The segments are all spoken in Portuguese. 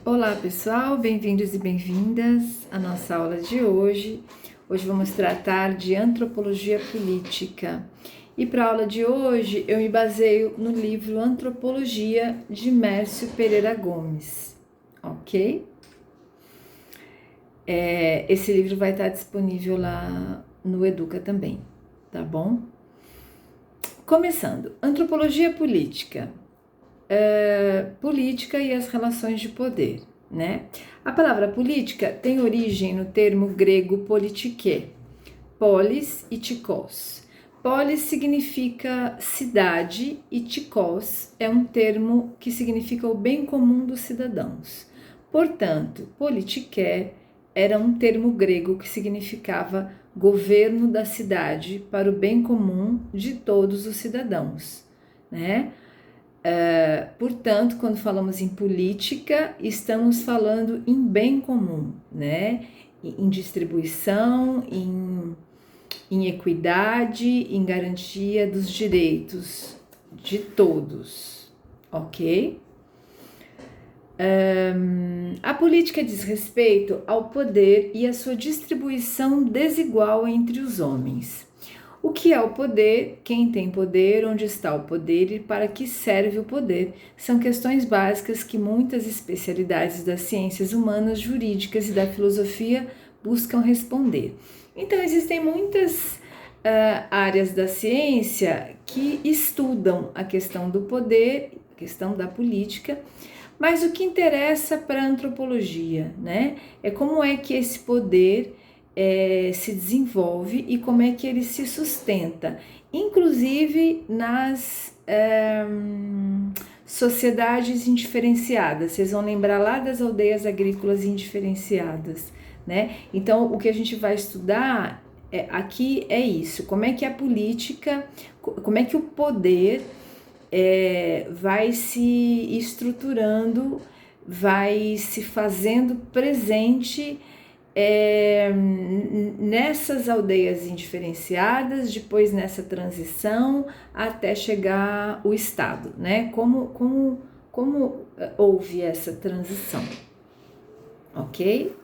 Olá pessoal, bem-vindos e bem-vindas à nossa aula de hoje. Hoje vamos tratar de antropologia política. E para a aula de hoje eu me baseio no livro Antropologia de Mércio Pereira Gomes, ok? Esse livro vai estar disponível lá no Educa também, tá bom? Começando, antropologia política. Política e as relações de poder, né? A palavra política tem origem no termo grego politiké, polis e tikos. Polis significa cidade e tikos é um termo que significa o bem comum dos cidadãos. Portanto, politiké era um termo grego que significava governo da cidade para o bem comum de todos os cidadãos, né? Portanto, quando falamos em política, estamos falando em bem comum, né? Em distribuição, em equidade, em garantia dos direitos de todos, ok? A política diz respeito ao poder e à sua distribuição desigual entre os homens. O que é o poder? Quem tem poder? Onde está o poder e para que serve o poder? São questões básicas que muitas especialidades das ciências humanas, jurídicas e da filosofia buscam responder. Então, existem muitas áreas da ciência que estudam a questão do poder, a questão da política, mas o que interessa para a antropologia, né? É como é que esse poder se desenvolve e como é que ele se sustenta, inclusive nas sociedades indiferenciadas. Vocês vão lembrar lá das aldeias agrícolas indiferenciadas, né? Então, o que a gente vai estudar aqui é isso: como é que a política, como é que o poder vai se estruturando, vai se fazendo presente nessas aldeias indiferenciadas, depois nessa transição até chegar o Estado, né? Como houve essa transição, ok?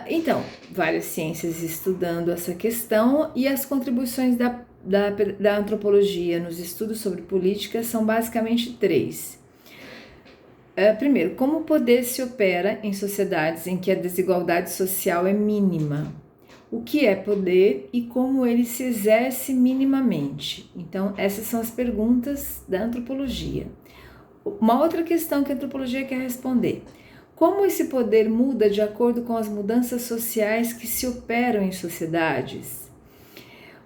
Então, várias ciências estudando essa questão e as contribuições da antropologia nos estudos sobre política são basicamente três. Primeiro, como o poder se opera em sociedades em que a desigualdade social é mínima? O que é poder e como ele se exerce minimamente? Então, essas são as perguntas da antropologia. Uma outra questão que a antropologia quer responder: como esse poder muda de acordo com as mudanças sociais que se operam em sociedades?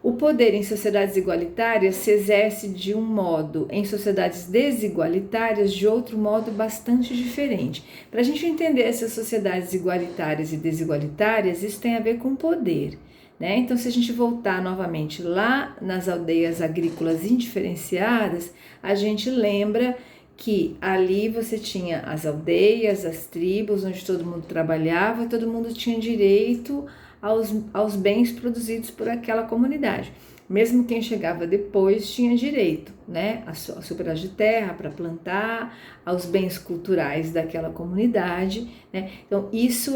O poder em sociedades igualitárias se exerce de um modo, em sociedades desigualitárias de outro modo bastante diferente. Para a gente entender essas sociedades igualitárias e desigualitárias, isso tem a ver com poder, né? Então, se a gente voltar novamente lá nas aldeias agrícolas indiferenciadas, a gente lembra que ali você tinha as aldeias, as tribos, onde todo mundo trabalhava, todo mundo tinha direito aos bens produzidos por aquela comunidade. Mesmo quem chegava depois tinha direito, né, a seu pedaço de terra para plantar, aos bens culturais daquela comunidade, né? Então isso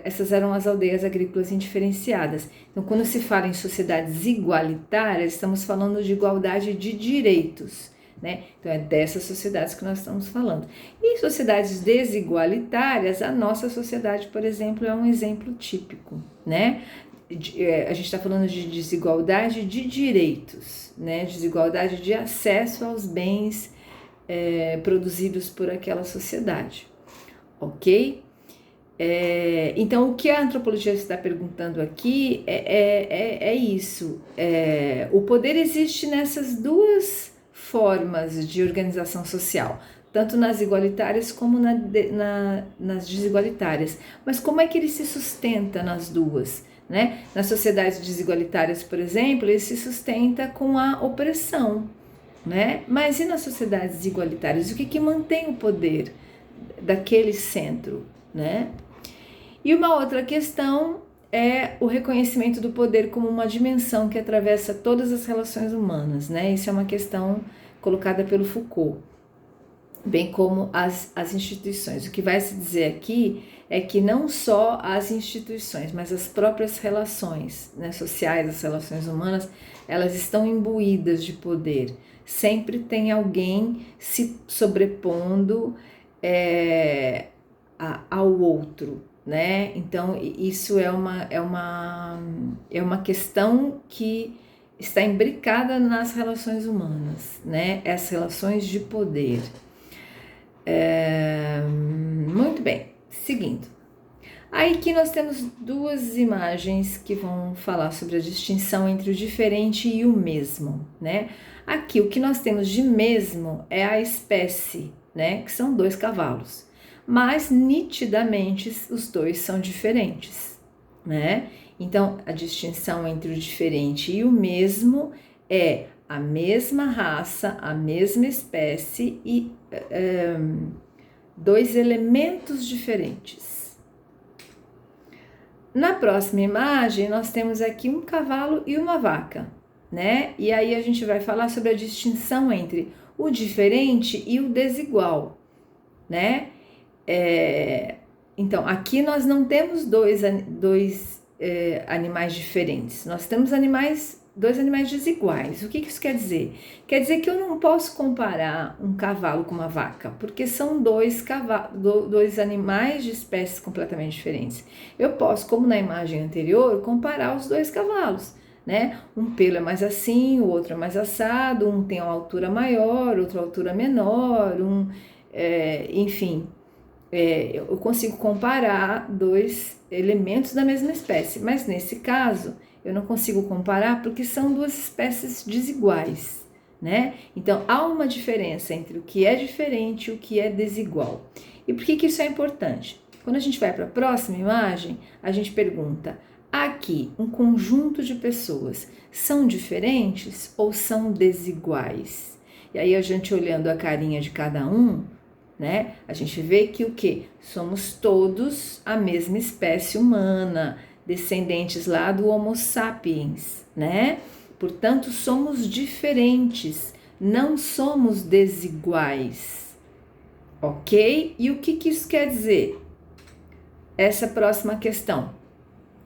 essas eram as aldeias agrícolas indiferenciadas. Então, quando se fala em sociedades igualitárias, estamos falando de igualdade de direitos, né? Então é dessas sociedades que nós estamos falando. E sociedades desigualitárias, a nossa sociedade, por exemplo, é um exemplo típico, né? A gente está falando de desigualdade de direitos, né? Desigualdade de acesso aos bens produzidos por aquela sociedade, ok? Então, o que a antropologia está perguntando aqui é isso. O poder existe nessas duas formas de organização social, tanto nas igualitárias como nas desigualitárias. Mas como é que ele se sustenta nas duas, né? Nas sociedades desigualitárias, por exemplo, ele se sustenta com a opressão, né? Mas e nas sociedades igualitárias? O que mantém o poder daquele centro, né? E uma outra questão é o reconhecimento do poder como uma dimensão que atravessa todas as relações humanas, né? Isso é uma questão colocada pelo Foucault, bem como as instituições. O que vai se dizer aqui é que não só as instituições, mas as próprias relações, né, sociais, as relações humanas, elas estão imbuídas de poder. Sempre tem alguém se sobrepondo ao outro, né? Então, isso é uma questão que está imbricada nas relações humanas, né? As relações de poder. Muito bem, seguindo. Aí que nós temos duas imagens que vão falar sobre a distinção entre o diferente e o mesmo, né? Aqui o que nós temos de mesmo é a espécie, né? Que são 2 cavalos, mas nitidamente os dois são diferentes, né? Então a distinção entre o diferente e o mesmo é a mesma raça, a mesma espécie e 2 elementos diferentes. Na próxima imagem, nós temos aqui um cavalo e uma vaca, né? E aí a gente vai falar sobre a distinção entre o diferente e o desigual, né? Então, aqui nós não temos dois animais diferentes, nós temos 2 animais desiguais. O que isso quer dizer? Quer dizer que eu não posso comparar um cavalo com uma vaca, porque são 2 animais de espécies completamente diferentes. Eu posso, como na imagem anterior, comparar os 2 cavalos, né? Um pelo é mais assim, o outro é mais assado, um tem uma altura maior, outro altura menor, enfim, eu consigo comparar 2 elementos da mesma espécie, mas nesse caso eu não consigo comparar porque são 2 espécies desiguais, né? Então há uma diferença entre o que é diferente e o que é desigual. E por que isso é importante? Quando a gente vai para a próxima imagem, a gente pergunta: aqui, um conjunto de pessoas são diferentes ou são desiguais? E aí a gente olhando a carinha de cada um, né? A gente vê que o quê? Somos todos a mesma espécie humana, descendentes lá do Homo sapiens, né? Portanto, somos diferentes, não somos desiguais, ok? E o que isso quer dizer? Essa próxima questão,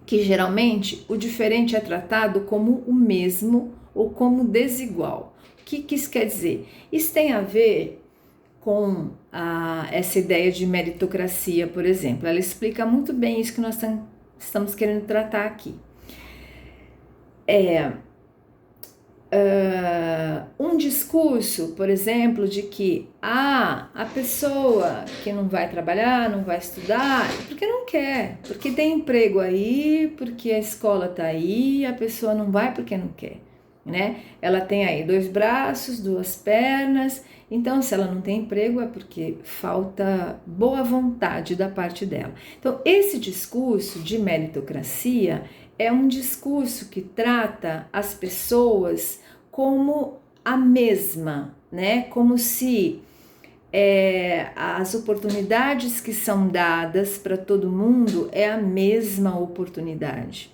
que geralmente o diferente é tratado como o mesmo ou como desigual. O que isso quer dizer? Isso tem a ver com essa ideia de meritocracia, por exemplo. Ela explica muito bem isso que nós estamos querendo tratar aqui. Um discurso, por exemplo, de que a pessoa que não vai trabalhar, não vai estudar, porque não quer, porque tem emprego aí, porque a escola está aí, a pessoa não vai porque não quer, né? Ela tem aí 2 braços, 2 pernas, então se ela não tem emprego é porque falta boa vontade da parte dela. Então esse discurso de meritocracia é um discurso que trata as pessoas como a mesma, né? Como se as oportunidades que são dadas para todo mundo é a mesma oportunidade,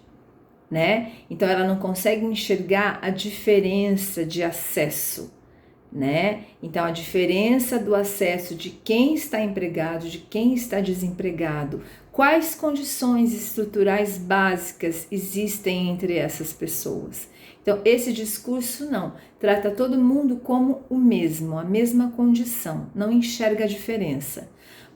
né? Então ela não consegue enxergar a diferença de acesso, né? Então a diferença do acesso de quem está empregado, de quem está desempregado, quais condições estruturais básicas existem entre essas pessoas. Então esse discurso não, trata todo mundo como o mesmo, a mesma condição, não enxerga a diferença.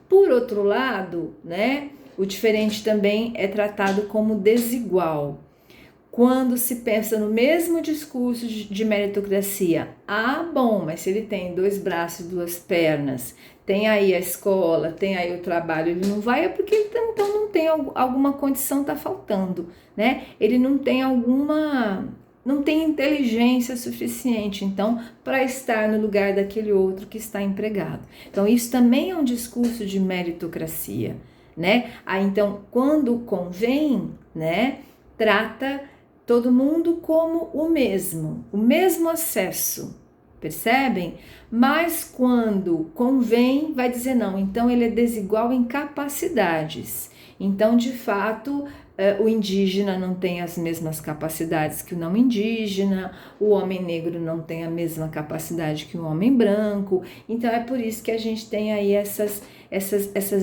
Por outro lado, né, o diferente também é tratado como desigual. Quando se pensa no mesmo discurso de meritocracia, bom, mas se ele tem 2 braços e 2 pernas, tem aí a escola, tem aí o trabalho, ele não vai, é porque ele então não tem alguma condição, está faltando, né? Ele não tem não tem inteligência suficiente, então, para estar no lugar daquele outro que está empregado. Então, isso também é um discurso de meritocracia, né? Então, quando convém, né, trata todo mundo como o mesmo acesso, percebem? Mas quando convém, vai dizer não, então ele é desigual em capacidades. Então, de fato, o indígena não tem as mesmas capacidades que o não indígena, o homem negro não tem a mesma capacidade que o homem branco. Então é por isso que a gente tem aí essas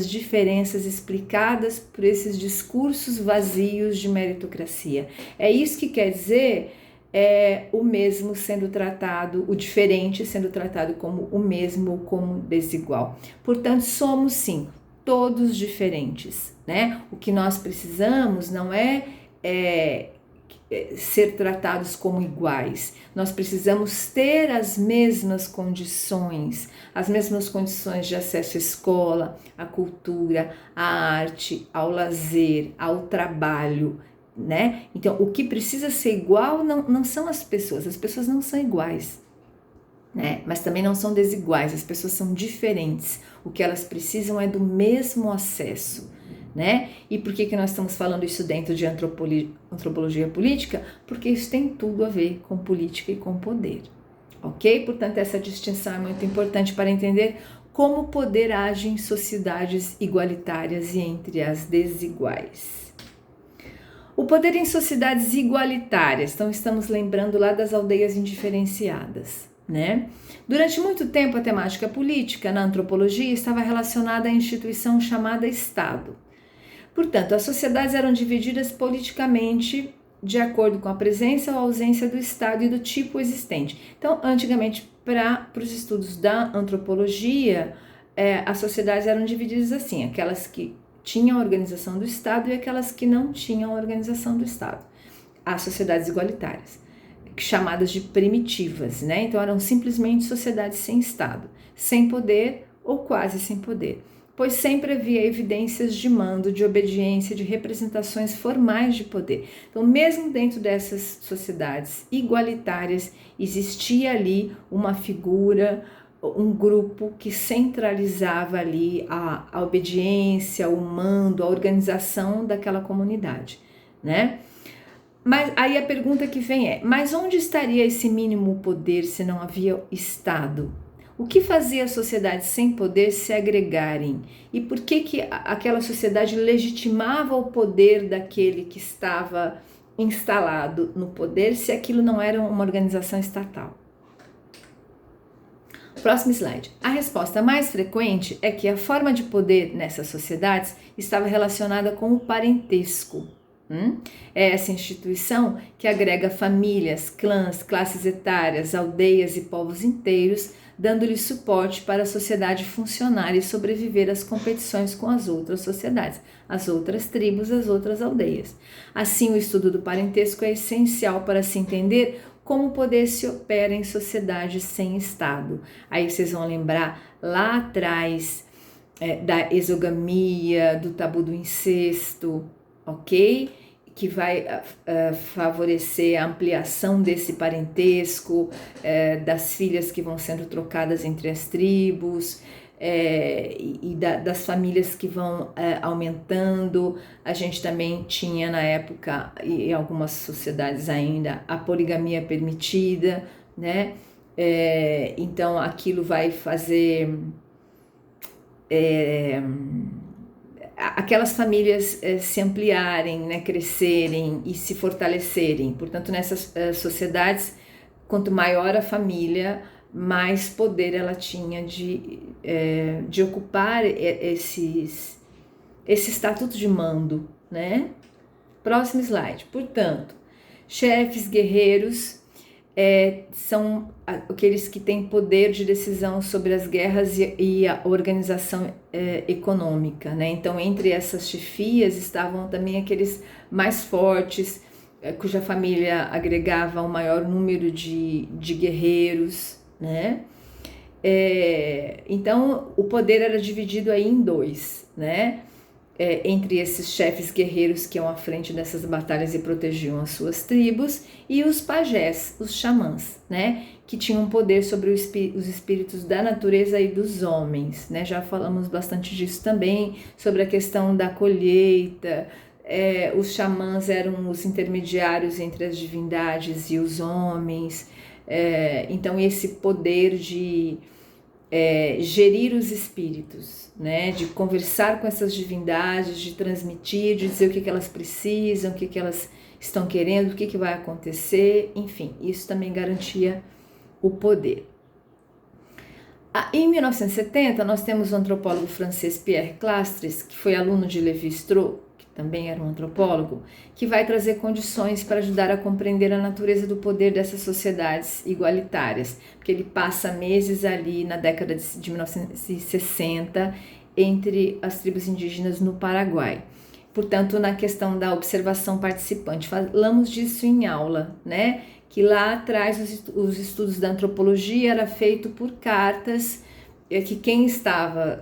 diferenças explicadas por esses discursos vazios de meritocracia. É isso que quer dizer o mesmo sendo tratado, o diferente sendo tratado como o mesmo ou como desigual. Portanto, somos sim todos diferentes, né? O que nós precisamos não é ser tratados como iguais. Nós precisamos ter as mesmas condições de acesso à escola, à cultura, à arte, ao lazer, ao trabalho, né? Então, o que precisa ser igual não são as pessoas não são iguais, né? Mas também não são desiguais, as pessoas são diferentes. O que elas precisam é do mesmo acesso, né? E por que nós estamos falando isso dentro de antropologia política? Porque isso tem tudo a ver com política e com poder, ok? Portanto, essa distinção é muito importante para entender como o poder age em sociedades igualitárias e entre as desiguais. O poder em sociedades igualitárias, então estamos lembrando lá das aldeias indiferenciadas, né? Durante muito tempo, a temática política na antropologia estava relacionada à instituição chamada Estado. Portanto, as sociedades eram divididas politicamente de acordo com a presença ou ausência do Estado e do tipo existente. Então, antigamente, para os estudos da antropologia, as sociedades eram divididas assim, aquelas que tinham a organização do Estado e aquelas que não tinham a organização do Estado. As sociedades igualitárias, chamadas de primitivas, né? Então eram simplesmente sociedades sem Estado, sem poder ou quase sem poder, pois sempre havia evidências de mando, de obediência, de representações formais de poder. Então, mesmo dentro dessas sociedades igualitárias, existia ali uma figura, um grupo que centralizava ali a obediência, o mando, a organização daquela comunidade, né? Mas aí a pergunta que vem mas onde estaria esse mínimo poder se não havia Estado? O que fazia as sociedades sem poder se agregarem? E por que aquela sociedade legitimava o poder daquele que estava instalado no poder se aquilo não era uma organização estatal? Próximo slide. A resposta mais frequente é que a forma de poder nessas sociedades estava relacionada com o parentesco. É essa instituição que agrega famílias, clãs, classes etárias, aldeias e povos inteiros, dando-lhe suporte para a sociedade funcionar e sobreviver às competições com as outras sociedades, as outras tribos, as outras aldeias. Assim, o estudo do parentesco é essencial para se entender como o poder se opera em sociedades sem Estado. Aí vocês vão lembrar lá atrás da exogamia, do tabu do incesto, ok? Que vai favorecer a ampliação desse parentesco, das filhas que vão sendo trocadas entre as tribos, das famílias que vão aumentando. A gente também tinha na época, e em algumas sociedades ainda, a poligamia permitida, né? Então aquilo vai fazer aquelas famílias se ampliarem, né, crescerem e se fortalecerem. Portanto, nessas sociedades, quanto maior a família, mais poder ela tinha de ocupar esse estatuto de mando, né? Próximo slide. Portanto, chefes guerreiros são aqueles que têm poder de decisão sobre as guerras e a organização econômica, né? Então, entre essas chefias estavam também aqueles mais fortes, cuja família agregava um maior número de guerreiros, né? Então, o poder era dividido aí em dois, né? Entre esses chefes guerreiros que iam à frente dessas batalhas e protegiam as suas tribos, e os pajés, os xamãs, né, que tinham poder sobre os espíritos da natureza e dos homens, né? Já falamos bastante disso também, sobre a questão da colheita. Os xamãs eram os intermediários entre as divindades e os homens, então esse poder de gerir os espíritos, né? De conversar com essas divindades, de transmitir, de dizer o que elas precisam, o que elas estão querendo, o que vai acontecer, enfim, isso também garantia o poder. Em 1970, nós temos o antropólogo francês Pierre Clastres, que foi aluno de Lévi-Strauss, que também era um antropólogo, que vai trazer condições para ajudar a compreender a natureza do poder dessas sociedades igualitárias, porque ele passa meses ali na década de 1960 entre as tribos indígenas no Paraguai. Portanto, na questão da observação participante, falamos disso em aula, né? Que lá atrás os estudos da antropologia era feito por cartas, que quem estava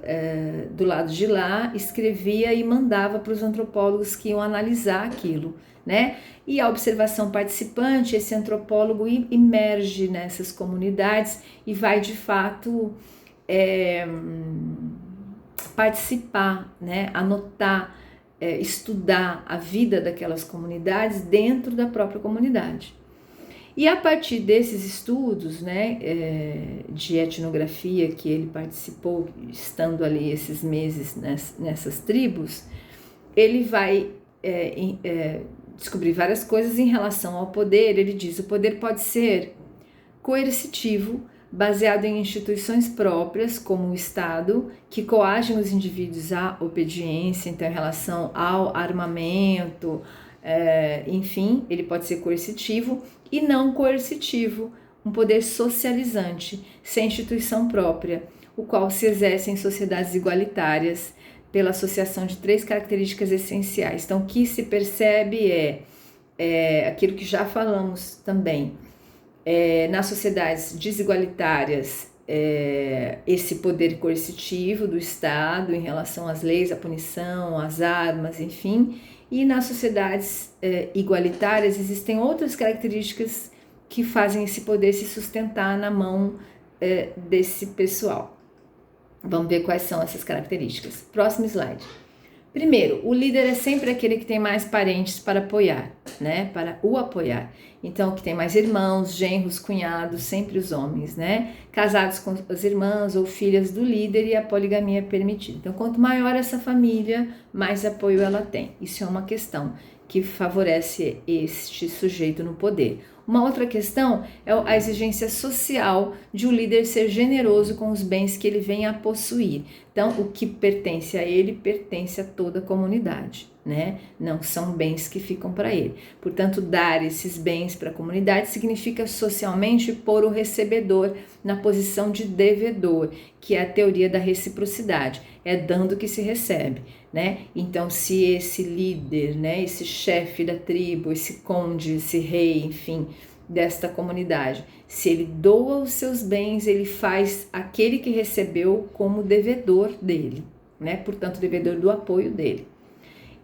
do lado de lá escrevia e mandava para os antropólogos que iam analisar aquilo, né? E a observação participante, esse antropólogo imerge nessas comunidades e vai de fato participar, né? Anotar, estudar a vida daquelas comunidades dentro da própria comunidade. E a partir desses estudos, né, de etnografia que ele participou, estando ali esses meses nessas tribos, ele vai descobrir várias coisas em relação ao poder. Ele diz: o poder pode ser coercitivo, baseado em instituições próprias, como o Estado, que coagem os indivíduos à obediência, então em relação ao armamento, enfim, ele pode ser coercitivo, e não coercitivo, um poder socializante, sem instituição própria, o qual se exerce em sociedades igualitárias pela associação de 3 características essenciais. Então, o que se percebe é aquilo que já falamos também. Nas sociedades desigualitárias, esse poder coercitivo do Estado em relação às leis, à punição, às armas, enfim. E nas sociedades igualitárias existem outras características que fazem esse poder se sustentar na mão desse pessoal. Vamos ver quais são essas características. Próximo slide. Primeiro, o líder é sempre aquele que tem mais parentes para apoiar, né? Para o apoiar. Então, que tem mais irmãos, genros, cunhados, sempre os homens, né? Casados com as irmãs ou filhas do líder, e a poligamia é permitida. Então, quanto maior essa família, mais apoio ela tem. Isso é uma questão que favorece este sujeito no poder. Uma outra questão é a exigência social de o líder ser generoso com os bens que ele vem a possuir. Então, o que pertence a ele pertence a toda a comunidade, né? Não são bens que ficam para ele. Portanto, dar esses bens para a comunidade significa socialmente pôr o recebedor na posição de devedor, que é a teoria da reciprocidade. É dando que se recebe, né? Então, se esse líder, né, esse chefe da tribo, esse conde, esse rei, enfim, desta comunidade, se ele doa os seus bens, ele faz aquele que recebeu como devedor dele, né? Portanto, devedor do apoio dele.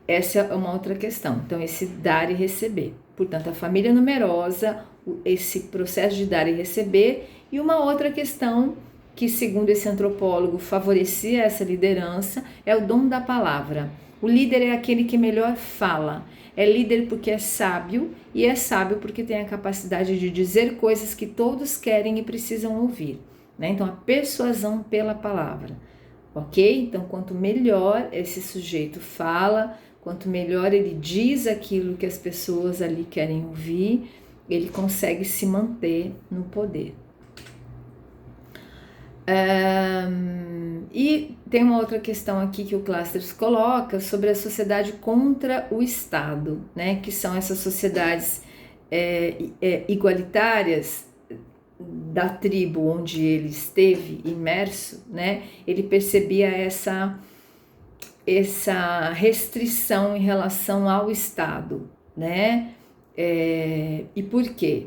Essa é uma outra questão. Então, esse dar e receber. Portanto, a família numerosa, esse processo de dar e receber. E uma outra questão que, segundo esse antropólogo, favorecia essa liderança é o dom da palavra. O líder é aquele que melhor fala. É líder porque é sábio, e é sábio porque tem a capacidade de dizer coisas que todos querem e precisam ouvir, né? Então, a persuasão pela palavra, ok? Então, quanto melhor esse sujeito fala, quanto melhor ele diz aquilo que as pessoas ali querem ouvir, ele consegue se manter no poder. E tem uma outra questão aqui que o Clastres coloca sobre a sociedade contra o Estado, né? Que são essas sociedades igualitárias da tribo onde ele esteve imerso, né? Ele percebia essa restrição em relação ao Estado, né? E por quê?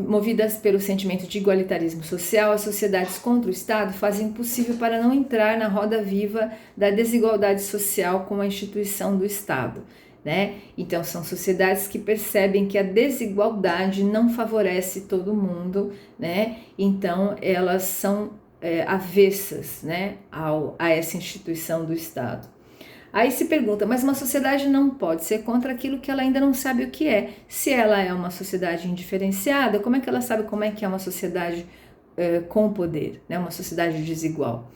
Movidas pelo sentimento de igualitarismo social, as sociedades contra o Estado fazem o possível para não entrar na roda viva da desigualdade social com a instituição do Estado, né? Então, são sociedades que percebem que a desigualdade não favorece todo mundo, né? Então, elas são avessas, né, a essa instituição do Estado. Aí se pergunta, mas uma sociedade não pode ser contra aquilo que ela ainda não sabe o que é. Se ela é uma sociedade indiferenciada, como é que ela sabe como é que é uma sociedade com o poder, né? Uma sociedade desigual.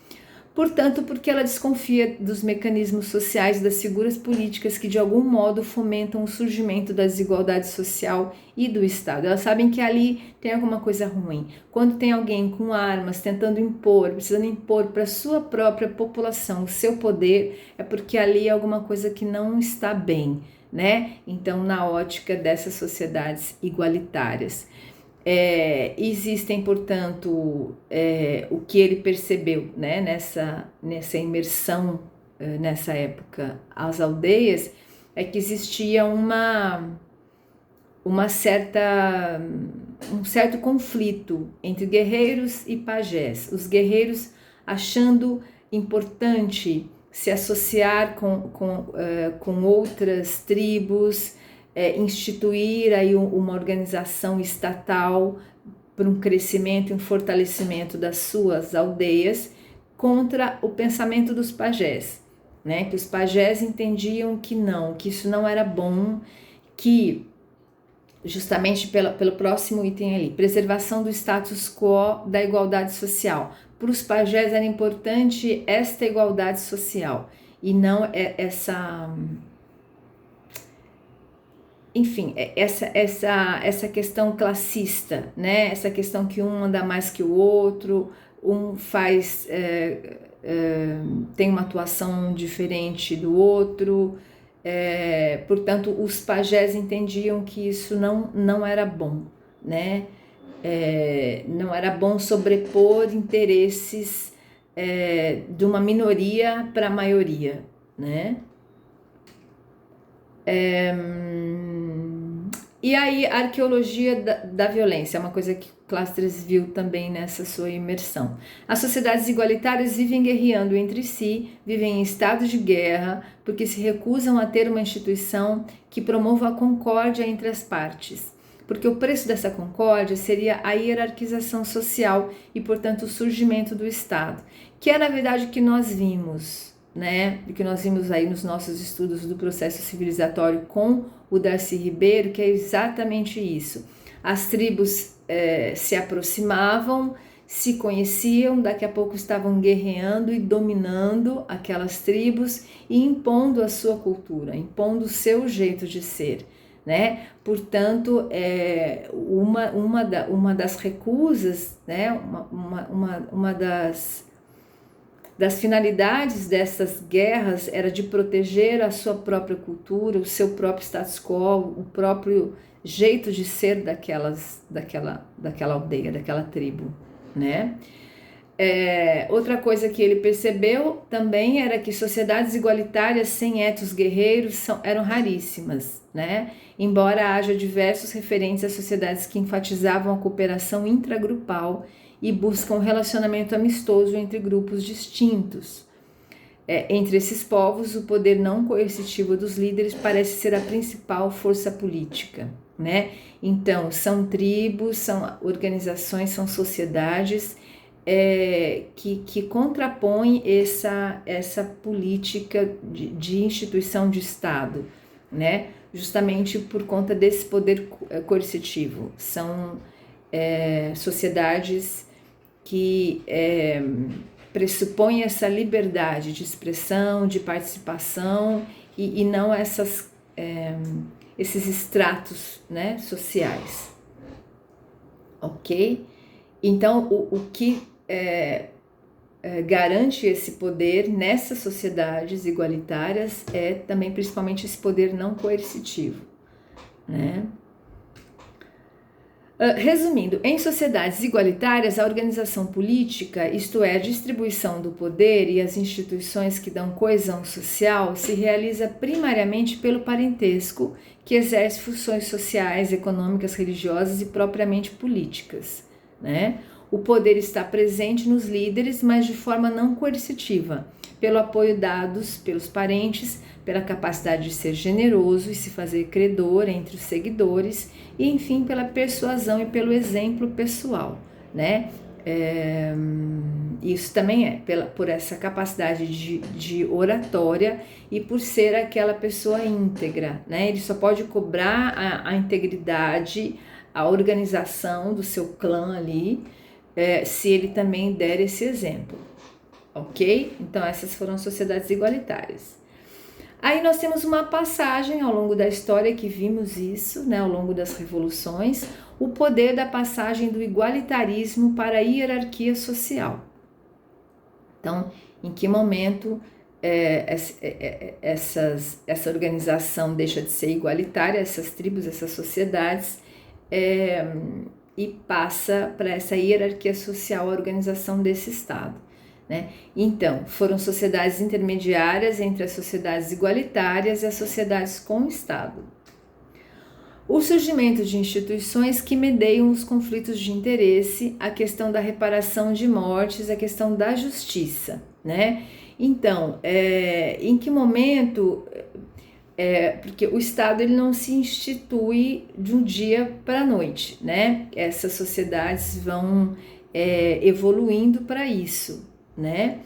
Portanto, porque ela desconfia dos mecanismos sociais e das figuras políticas que de algum modo fomentam o surgimento da desigualdade social e do Estado. Elas sabem que ali tem alguma coisa ruim. Quando tem alguém com armas tentando impor, precisando impor para a sua própria população o seu poder, é porque ali é alguma coisa que não está bem, né? Então, na ótica dessas sociedades igualitárias. Existem, portanto, o que ele percebeu, né, nessa imersão, nessa época, às aldeias, é que existia um certo conflito entre guerreiros e pajés. Os guerreiros achando importante se associar com outras tribos, instituir aí uma organização estatal para um crescimento e um fortalecimento das suas aldeias contra o pensamento dos pajés, né? Que os pajés entendiam que isso não era bom, que justamente pelo próximo item ali, preservação do status quo da igualdade social. Para os pajés era importante esta igualdade social e não essa questão classista, né? Essa questão que um manda mais que o outro, um tem uma atuação diferente do outro. Portanto, os pajés entendiam que isso não era bom, né? Não era bom sobrepor interesses de uma minoria para a maioria, né? E aí, a arqueologia da violência é uma coisa que Clastres viu também nessa sua imersão. As sociedades igualitárias vivem guerreando entre si, vivem em estado de guerra, porque se recusam a ter uma instituição que promova a concórdia entre as partes. Porque o preço dessa concórdia seria a hierarquização social e, portanto, o surgimento do Estado, que é, na verdade, o que nós vimos, né? O que nós vimos aí nos nossos estudos do processo civilizatório com o Darcy Ribeiro, que é exatamente isso. As tribos se aproximavam, se conheciam, daqui a pouco estavam guerreando e dominando aquelas tribos e impondo a sua cultura, impondo o seu jeito de ser, né? Portanto, uma das recusas, né? Uma das finalidades dessas guerras era de proteger a sua própria cultura, o seu próprio status quo, o próprio jeito de ser daquela aldeia, daquela tribo, né? Outra coisa que ele percebeu também era que sociedades igualitárias sem etos guerreiros eram raríssimas, né? Embora haja diversos referentes a sociedades que enfatizavam a cooperação intragrupal e buscam um relacionamento amistoso entre grupos distintos. Entre esses povos, o poder não coercitivo dos líderes parece ser a principal força política, né? Então, são tribos, são organizações, são sociedades que contrapõem essa política de instituição de Estado, né? Justamente por conta desse poder coercitivo. São sociedades que pressupõem essa liberdade de expressão, de participação e não esses estratos, né, sociais. Ok? Então, o que garante esse poder nessas sociedades igualitárias é também principalmente esse poder não coercitivo, né? Resumindo, em sociedades igualitárias, a organização política, isto é, a distribuição do poder e as instituições que dão coesão social, se realiza primariamente pelo parentesco, que exerce funções sociais, econômicas, religiosas e propriamente políticas, né? O poder está presente nos líderes, mas de forma não coercitiva, pelo apoio dados pelos parentes, pela capacidade de ser generoso e se fazer credor entre os seguidores e, enfim, pela persuasão e pelo exemplo pessoal, né? Isso também por essa capacidade de oratória e por ser aquela pessoa íntegra, né? Ele só pode cobrar a integridade, a organização do seu clã ali, se ele também der esse exemplo, ok? Então essas foram sociedades igualitárias. Aí nós temos uma passagem ao longo da história que vimos isso, né, ao longo das revoluções, o poder da passagem do igualitarismo para a hierarquia social. Então, em que momento essa organização deixa de ser igualitária, essas tribos, essas sociedades, e passa para essa hierarquia social, a organização desse Estado, né? Então, foram sociedades intermediárias entre as sociedades igualitárias e as sociedades com Estado. O surgimento de instituições que medeiam os conflitos de interesse, a questão da reparação de mortes, a questão da justiça, né? Então, em que momento... porque o Estado ele não se institui de um dia para a noite, né? Essas sociedades vão evoluindo para isso, né?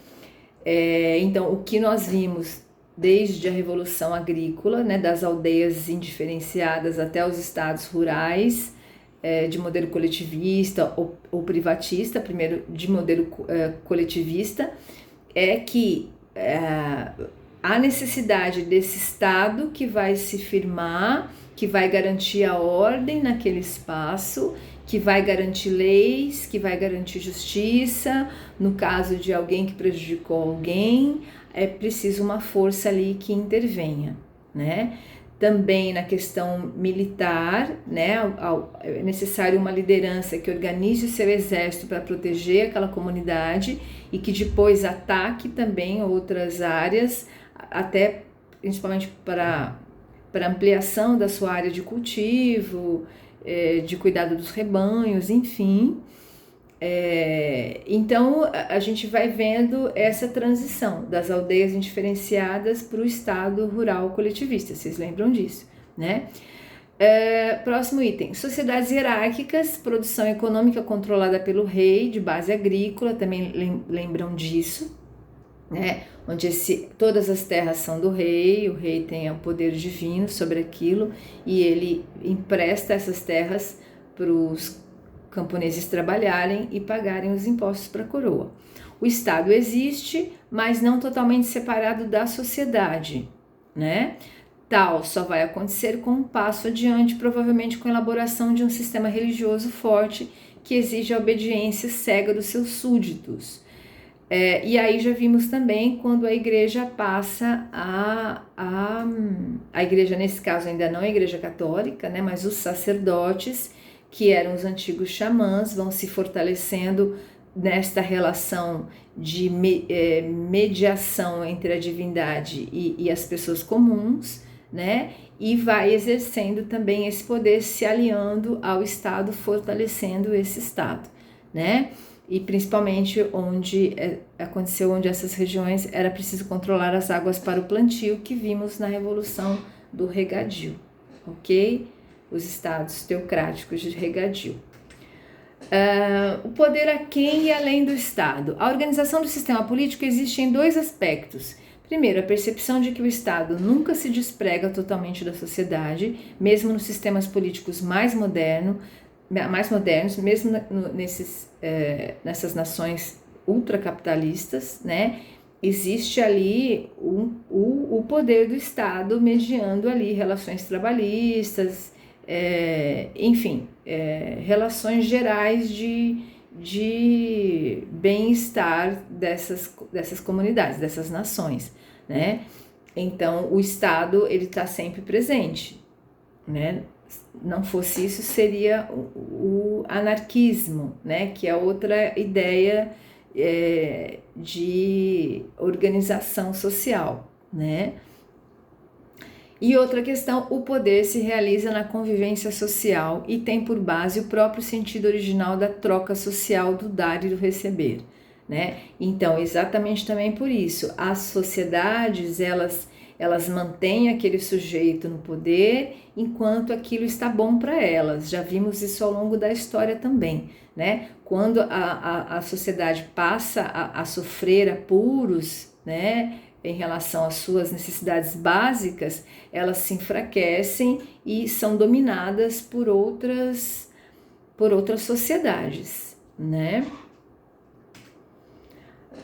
Então, o que nós vimos desde a Revolução Agrícola, né, das aldeias indiferenciadas até os estados rurais, de modelo coletivista ou privatista, primeiro de modelo coletivista, é que há necessidade desse Estado que vai se firmar, que vai garantir a ordem naquele espaço, que vai garantir leis, que vai garantir justiça. No caso de alguém que prejudicou alguém, é preciso uma força ali que intervenha, né? Também na questão militar, né? É necessário uma liderança que organize o seu exército para proteger aquela comunidade e que depois ataque também outras áreas, até principalmente para ampliação da sua área de cultivo, de cuidado dos rebanhos, enfim. Então a gente vai vendo essa transição das aldeias indiferenciadas para o Estado rural coletivista, vocês lembram disso, né? Próximo item, sociedades hierárquicas, produção econômica controlada pelo rei, de base agrícola, também lembram disso, né? Onde todas as terras são do rei, o rei tem o poder divino sobre aquilo e ele empresta essas terras para os camponeses trabalharem e pagarem os impostos para a coroa. O Estado existe, mas não totalmente separado da sociedade, né? Tal só vai acontecer com um passo adiante, provavelmente com a elaboração de um sistema religioso forte que exige a obediência cega dos seus súditos. E aí já vimos também quando a igreja passa a igreja, nesse caso ainda não a igreja católica, né, mas os sacerdotes, que eram os antigos xamãs, vão se fortalecendo nesta relação de mediação entre a divindade e as pessoas comuns, né, e vai exercendo também esse poder, se aliando ao Estado, fortalecendo esse Estado, né? E principalmente onde essas regiões era preciso controlar as águas para o plantio, que vimos na Revolução do Regadio, ok? Os estados teocráticos de regadio. O poder aquém e além do Estado. A organização do sistema político existe em dois aspectos. Primeiro, a percepção de que o Estado nunca se desprega totalmente da sociedade, mesmo nos sistemas políticos mais modernos, mesmo nessas nações ultracapitalistas, né? Existe ali o poder do Estado mediando ali relações trabalhistas, enfim, relações gerais de bem-estar dessas comunidades, dessas nações, né? Então, o Estado, ele está sempre presente, né? Não fosse isso, seria o anarquismo, né? Que é outra ideia de organização social, né? E outra questão, o poder se realiza na convivência social e tem por base o próprio sentido original da troca social, do dar e do receber, né? Então, exatamente também por isso, as sociedades, elas mantêm aquele sujeito no poder enquanto aquilo está bom para elas. Já vimos isso ao longo da história também, né? Quando a sociedade passa a sofrer apuros, né, em relação às suas necessidades básicas, elas se enfraquecem e são dominadas por outras sociedades, né?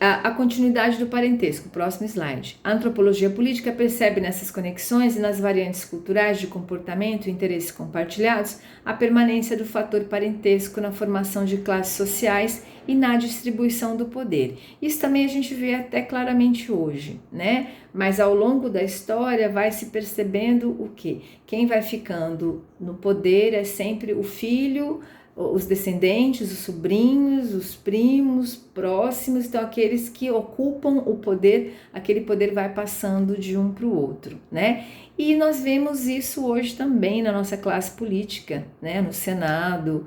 A continuidade do parentesco, próximo slide. A antropologia política percebe nessas conexões e nas variantes culturais de comportamento e interesses compartilhados a permanência do fator parentesco na formação de classes sociais e na distribuição do poder. Isso também a gente vê até claramente hoje, né? Mas ao longo da história vai se percebendo o quê? Quem vai ficando no poder é sempre o filho, os descendentes, os sobrinhos, os primos próximos, então aqueles que ocupam o poder, aquele poder vai passando de um para o outro, né? E nós vemos isso hoje também na nossa classe política, né? No Senado,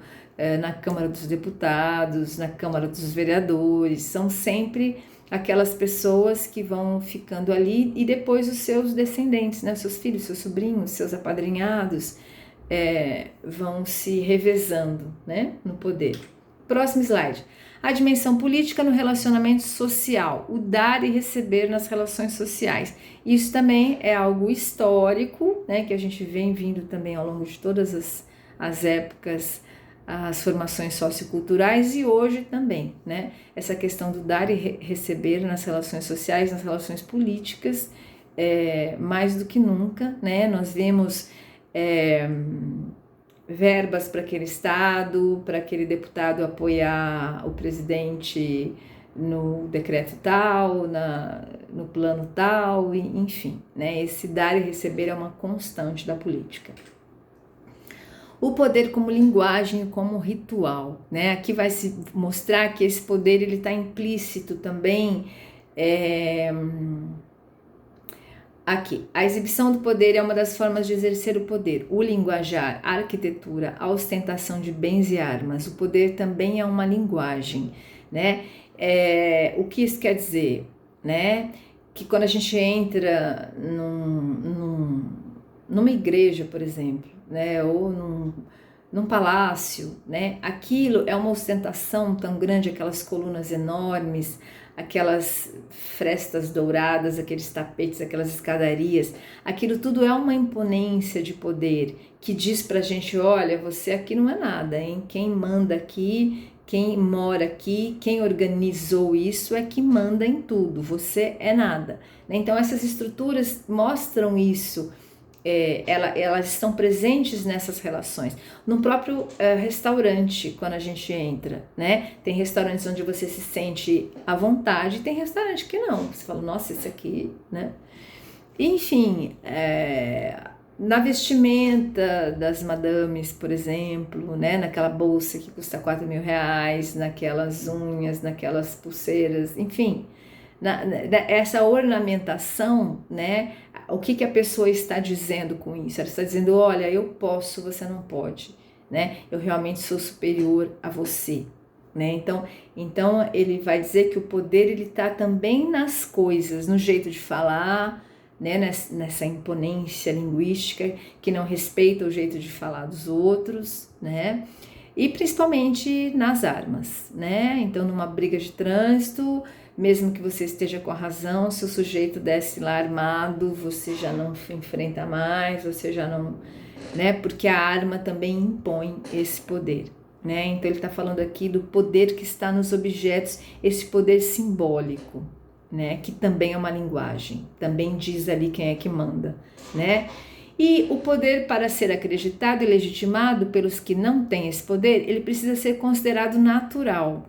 na Câmara dos Deputados, na Câmara dos Vereadores, são sempre aquelas pessoas que vão ficando ali e depois os seus descendentes, né? Seus filhos, seus sobrinhos, seus apadrinhados, vão se revezando, né, no poder. Próximo slide. A dimensão política no relacionamento social, o dar e receber nas relações sociais. Isso também é algo histórico, né, que a gente vem vindo também ao longo de todas as épocas, as formações socioculturais e hoje também, né, essa questão do dar e receber nas relações sociais, nas relações políticas, mais do que nunca, né, nós vemos verbas para aquele estado, para aquele deputado apoiar o presidente no decreto tal, no plano tal, enfim, né? Esse dar e receber é uma constante da política. O poder como linguagem e como ritual, né? Aqui vai se mostrar que esse poder ele está implícito também. Aqui, a exibição do poder é uma das formas de exercer o poder. O linguajar, a arquitetura, a ostentação de bens e armas. O poder também é uma linguagem, né? O que isso quer dizer, né? Que quando a gente entra numa igreja, por exemplo, né? Ou num palácio, né? Aquilo é uma ostentação tão grande, aquelas colunas enormes, aquelas frestas douradas, aqueles tapetes, aquelas escadarias, aquilo tudo é uma imponência de poder que diz pra gente, olha, você aqui não é nada, hein? Quem manda aqui, quem mora aqui, quem organizou isso é que manda em tudo, você é nada. Então essas estruturas mostram isso. Elas estão presentes nessas relações. No próprio restaurante, quando a gente entra, né? Tem restaurantes onde você se sente à vontade, tem restaurante que não. Você fala, nossa, esse aqui, né? Enfim, na vestimenta das madames, por exemplo, né? Naquela bolsa que custa R$4.000, naquelas unhas, naquelas pulseiras, enfim. Essa ornamentação, né? O que a pessoa está dizendo com isso? Ela está dizendo, olha, eu posso, você não pode, né? Eu realmente sou superior a você, né? Então ele vai dizer que o poder ele está também nas coisas, no jeito de falar, né? Nessa imponência linguística que não respeita o jeito de falar dos outros, né? E principalmente nas armas, né? Então numa briga de trânsito, mesmo que você esteja com a razão, se o sujeito desce lá armado, você já não enfrenta mais, você já não, né? Porque a arma também impõe esse poder, né? Então ele está falando aqui do poder que está nos objetos, esse poder simbólico, né? Que também é uma linguagem, também diz ali quem é que manda, né? E o poder, para ser acreditado e legitimado pelos que não têm esse poder, ele precisa ser considerado natural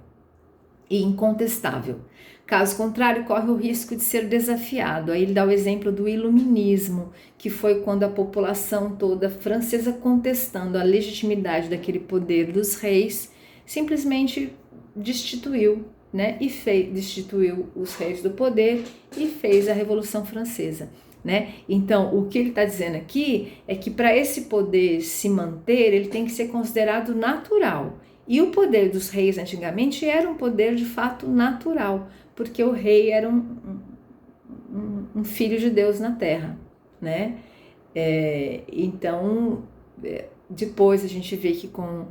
e incontestável. Caso contrário, corre o risco de ser desafiado. Aí ele dá o exemplo do iluminismo, que foi quando a população toda francesa, contestando a legitimidade daquele poder dos reis, simplesmente destituiu, né? E destituiu os reis do poder e fez a Revolução Francesa, né? Então, o que ele está dizendo aqui é que para esse poder se manter, ele tem que ser considerado natural. E o poder dos reis antigamente era um poder de fato natural, porque o rei era um filho de Deus na terra, né? Então, depois a gente vê que com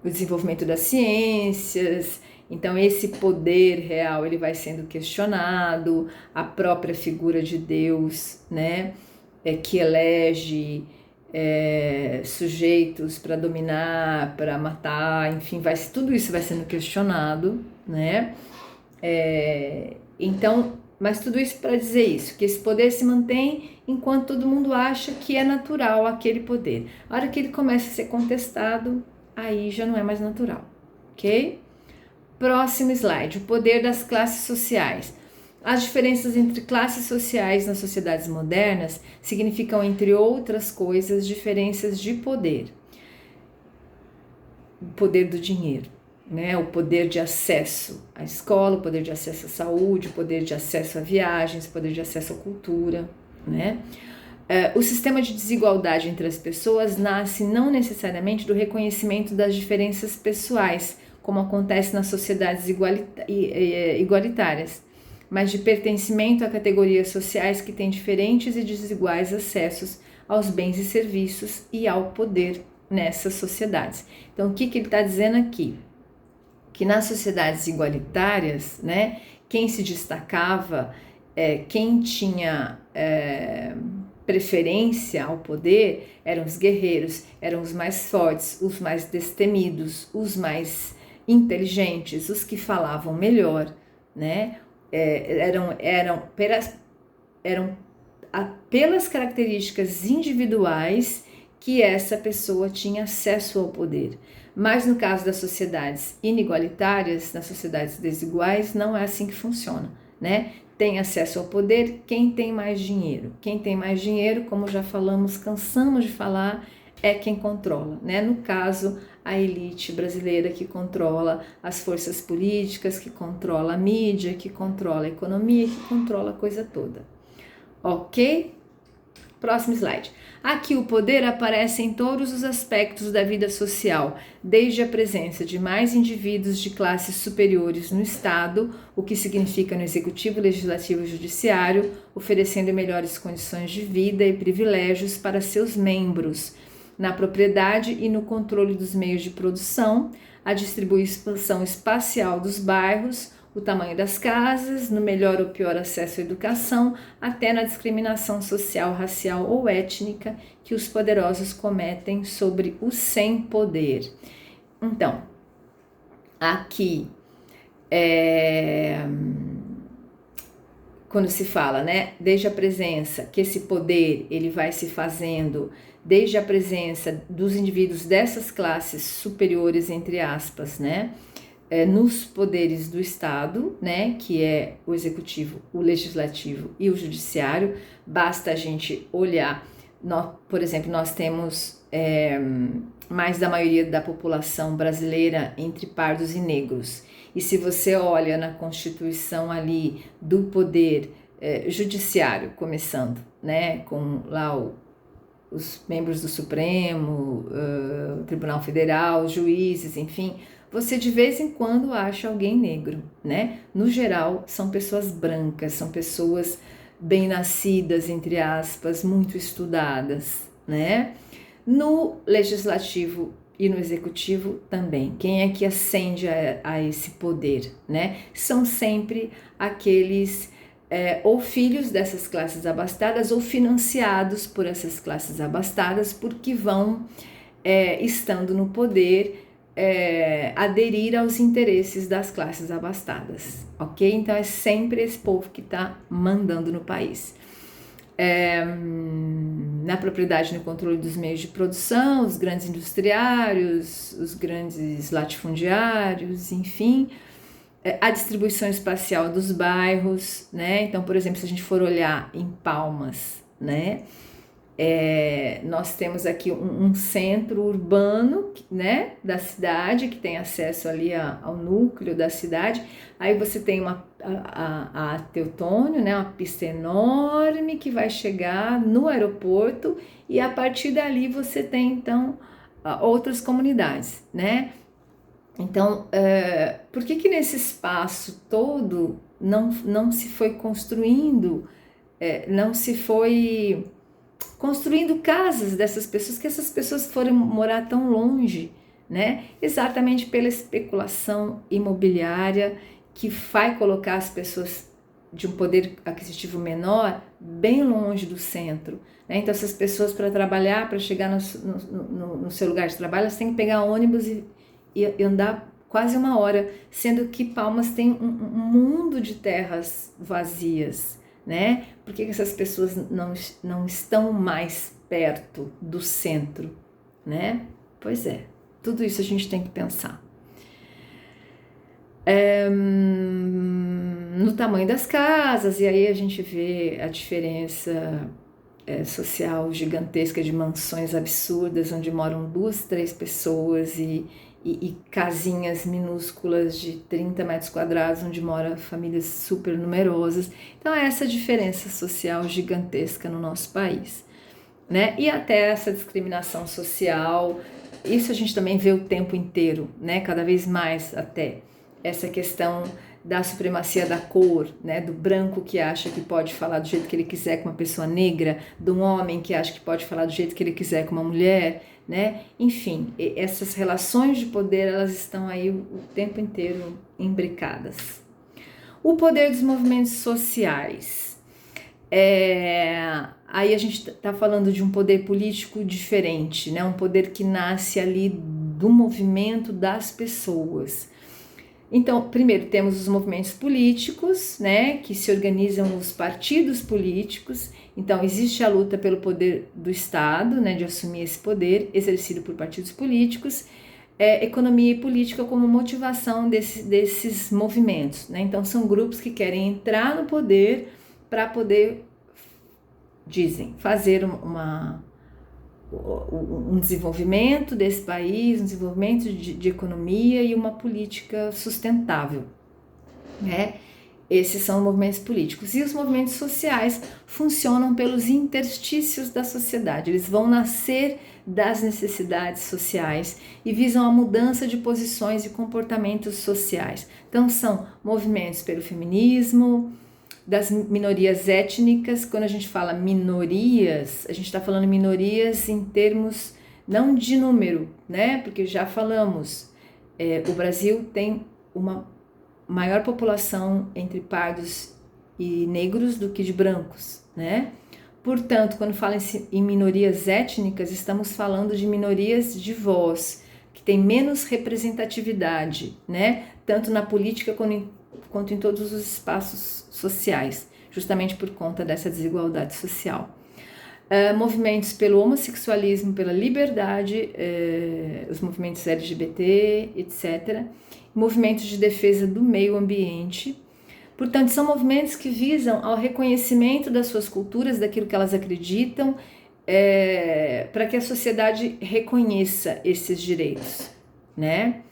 o desenvolvimento das ciências, então esse poder real ele vai sendo questionado, a própria figura de Deus, né? Que elege sujeitos para dominar, para matar, enfim, tudo isso vai sendo questionado, né? Então, mas tudo isso para dizer isso, que esse poder se mantém enquanto todo mundo acha que é natural aquele poder. A hora que ele começa a ser contestado, aí já não é mais natural, ok? Próximo slide, o poder das classes sociais. As diferenças entre classes sociais nas sociedades modernas significam, entre outras coisas, diferenças de poder. O poder do dinheiro, né? O poder de acesso à escola, o poder de acesso à saúde, o poder de acesso a viagens, o poder de acesso à cultura, né? O sistema de desigualdade entre as pessoas nasce não necessariamente do reconhecimento das diferenças pessoais, como acontece nas sociedades igualitárias, mas de pertencimento a categorias sociais que têm diferentes e desiguais acessos aos bens e serviços e ao poder nessas sociedades. Então, o que ele está dizendo aqui? Que nas sociedades igualitárias, né, quem se destacava, quem tinha preferência ao poder eram os guerreiros, eram os mais fortes, os mais destemidos, os mais inteligentes, os que falavam melhor, né? Eram pelas características individuais que essa pessoa tinha acesso ao poder. Mas no caso das sociedades inigualitárias, nas sociedades desiguais, não é assim que funciona, né? Tem acesso ao poder quem tem mais dinheiro. Quem tem mais dinheiro, como já falamos, cansamos de falar, é quem controla, né? No caso, a elite brasileira que controla as forças políticas, que controla a mídia, que controla a economia, que controla a coisa toda. Ok? Próximo slide. Aqui o poder aparece em todos os aspectos da vida social, desde a presença de mais indivíduos de classes superiores no Estado, o que significa no Executivo, Legislativo e Judiciário, oferecendo melhores condições de vida e privilégios para seus membros, na propriedade e no controle dos meios de produção, a distribuição espacial dos bairros, o tamanho das casas, no melhor ou pior acesso à educação, até na discriminação social, racial ou étnica que os poderosos cometem sobre os sem poder. Então, aqui, quando se fala, né, desde a presença, que esse poder ele vai se fazendo desde a presença dos indivíduos dessas classes superiores, entre aspas, né, nos poderes do Estado, né, que é o Executivo, o Legislativo e o Judiciário. Basta a gente olhar, por exemplo, nós temos mais da maioria da população brasileira entre pardos e negros. E se você olha na Constituição ali do poder judiciário, começando, né, com lá os membros do Supremo, Tribunal Federal, os juízes, enfim, você de vez em quando acha alguém negro, né? No geral, são pessoas brancas, são pessoas bem nascidas, entre aspas, muito estudadas, né? No Legislativo e no Executivo também. Quem é que ascende a esse poder, né? São sempre aqueles ou filhos dessas classes abastadas ou financiados por essas classes abastadas, porque vão, estando no poder, aderir aos interesses das classes abastadas, ok? Então é sempre esse povo que está mandando no país. Na propriedade e no controle dos meios de produção, os grandes industriários, os grandes latifundiários, enfim, a distribuição espacial dos bairros, né? Então, por exemplo, se a gente for olhar em Palmas, né? Nós temos aqui um centro urbano, né, da cidade, que tem acesso ali ao núcleo da cidade. Aí você tem a Teutônio, né, uma pista enorme que vai chegar no aeroporto, e a partir dali você tem, então, outras comunidades, né? Então, por que nesse espaço todo não se foi construindo, não se foi construindo casas dessas pessoas, que essas pessoas foram morar tão longe, né? Exatamente pela especulação imobiliária que vai colocar as pessoas de um poder aquisitivo menor, bem longe do centro, né? Então essas pessoas, para trabalhar, para chegar no seu lugar de trabalho, elas têm que pegar ônibus e andar quase 1 hora, sendo que Palmas tem um mundo de terras vazias, né? Por que essas pessoas não estão mais perto do centro, né? Pois é, tudo isso a gente tem que pensar. No tamanho das casas, e aí a gente vê a diferença social gigantesca de mansões absurdas, onde moram 2, 3 pessoas e casinhas minúsculas de 30 metros quadrados, onde moram famílias super numerosas. Então é essa diferença social gigantesca no nosso país, né? E até essa discriminação social, isso a gente também vê o tempo inteiro, né? Cada vez mais até essa questão da supremacia da cor, né? Do branco que acha que pode falar do jeito que ele quiser com uma pessoa negra, de um homem que acha que pode falar do jeito que ele quiser com uma mulher, né? Enfim, essas relações de poder, elas estão aí o tempo inteiro imbricadas. O poder dos movimentos sociais. Aí a gente está falando de um poder político diferente, né? Um poder que nasce ali do movimento das pessoas. Então, primeiro temos os movimentos políticos, né, que se organizam nos partidos políticos. Então, existe a luta pelo poder do Estado, né, de assumir esse poder exercido por partidos políticos, economia e política como motivação desses movimentos, né? Então, são grupos que querem entrar no poder para poder, dizem, fazer um desenvolvimento desse país, um desenvolvimento de economia e uma política sustentável, né? Esses são movimentos políticos. E os movimentos sociais funcionam pelos interstícios da sociedade. Eles vão nascer das necessidades sociais e visam a mudança de posições e comportamentos sociais. Então são movimentos pelo feminismo, das minorias étnicas. Quando a gente fala minorias, a gente está falando minorias em termos não de número, né? Porque já falamos, o Brasil tem uma maior população entre pardos e negros do que de brancos, né? Portanto, quando fala em minorias étnicas, estamos falando de minorias de voz, que tem menos representatividade, né? Tanto na política quanto em todos os espaços sociais, justamente por conta dessa desigualdade social. Movimentos pelo homossexualismo, pela liberdade, os movimentos LGBT, etc. Movimentos de defesa do meio ambiente. Portanto, são movimentos que visam ao reconhecimento das suas culturas, daquilo que elas acreditam, para que a sociedade reconheça esses direitos, né?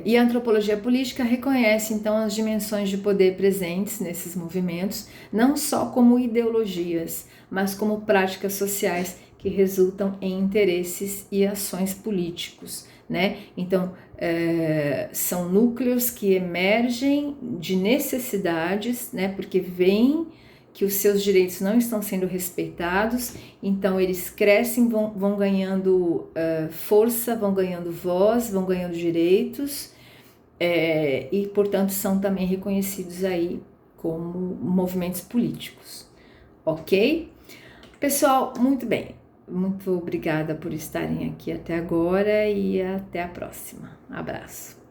E a antropologia política reconhece, então, as dimensões de poder presentes nesses movimentos, não só como ideologias, mas como práticas sociais que resultam em interesses e ações políticos, né? Então, são núcleos que emergem de necessidades, né? Porque veem que os seus direitos não estão sendo respeitados, então eles crescem, vão ganhando força, vão ganhando voz, vão ganhando direitos, e, portanto, são também reconhecidos aí como movimentos políticos, ok? Pessoal, muito bem, muito obrigada por estarem aqui até agora e até a próxima. Abraço.